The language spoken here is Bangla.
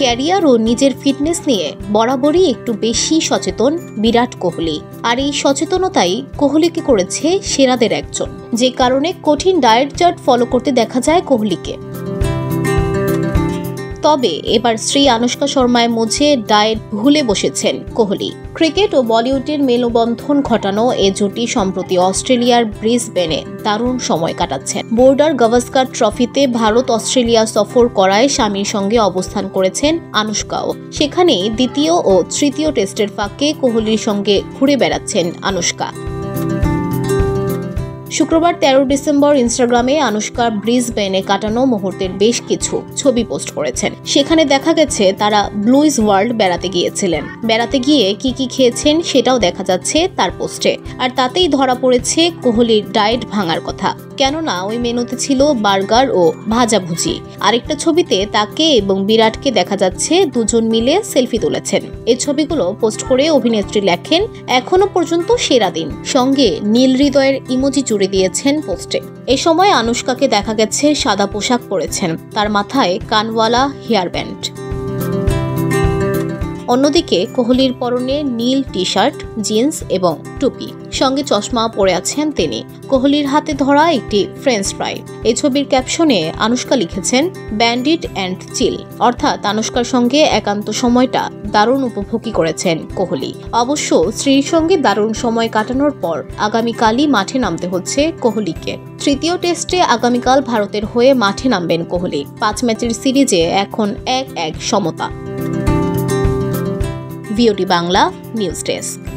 ক্যারিয়ার ও নিজের ফিটনেস নিয়ে বরাবরই একটু বেশি সচেতন বিরাট কোহলি। আর এই সচেতনতাই কোহলিকে করেছে সেরাদের একজন, যে কারণে কঠিন ডায়েট চার্ট ফলো করতে দেখা যায় কোহলিকে। তবে এবার স্ত্রী আনুশকা শর্মায় মধ্যে ডায়েট ভুলে বসেছেন কোহলি। ক্রিকেট ও বলিউডের মেলবন্ধন ঘটানো এ জুটি সম্প্রতি অস্ট্রেলিয়ার ব্রিসবেনে দারুণ সময় কাটাচ্ছেন। বোর্ডার গাভাস্কার ট্রফিতে ভারত অস্ট্রেলিয়া সফর করায় স্বামীর সঙ্গে অবস্থান করেছেন আনুশকাও। সেখানে দ্বিতীয় ও তৃতীয় টেস্টের ফাঁকে কোহলির সঙ্গে ঘুরে বেড়াচ্ছেন আনুশকা। শুক্রবার 13 ডিসেম্বর ইনস্টাগ্রামে আনুশকা ব্রিসবেনে কাটানো মুহূর্তের বেশ কিছু ছবি পোস্ট করেছেন। সেখানে দেখা গেছে তারা ব্লুইজ ওয়ার্ল্ড বেড়াতে গিয়েছিলেন। বেড়াতে গিয়ে কি কি খেয়েছেন সেটাও দেখা যাচ্ছে তার পোস্টে। আর তাতেই ধরা পড়েছে কোহলির ডায়েট ভাঙার কথা, কেননা ওই মেনুতে ছিল বার্গার ও ভাজাভুজি। আরেকটা ছবিতে তাকে এবং বিরাটকে দেখা যাচ্ছে দুজন মিলে সেলফি তুলেছেন। এই ছবিগুলো পোস্ট করে অভিনেত্রী লেখেন, এখনো পর্যন্ত সেরা দিন, সঙ্গে নীল হৃদয়ের ইমোজি জুড়ে দিয়েছেন পোস্টে। এ সময় আনুশকাকে দেখা গেছে সাদা পোশাক পরেছেন, তার মাথায় কানওয়ালা হেয়ার ব্যান্ড। অন্যদিকে কোহলির পরনে নীল টি শার্ট, জিন্স এবং টুপি, সঙ্গে চশমা পরে আছেন তিনি। কোহলির হাতে ধরা একটি ফ্রেঞ্চ ফ্রাই। এই ছবির ক্যাপশনে আনুশকা লিখেছেন, ব্যান্ডিট অ্যান্ড চিল, অর্থাৎ আনুশকার সঙ্গে একান্ত সময়টা দারুণ উপভোগী করেছেন কোহলি। অবশ্য স্ত্রীর সঙ্গে দারুণ সময় কাটানোর পর আগামীকালই মাঠে নামতে হচ্ছে কোহলিকে। তৃতীয় টেস্টে আগামীকাল ভারতের হয়ে মাঠে নামবেন কোহলি। 5 ম্যাচের সিরিজে এখন 1-1 সমতা। ভিওটি বাংলা নিউজ ডেস্ক।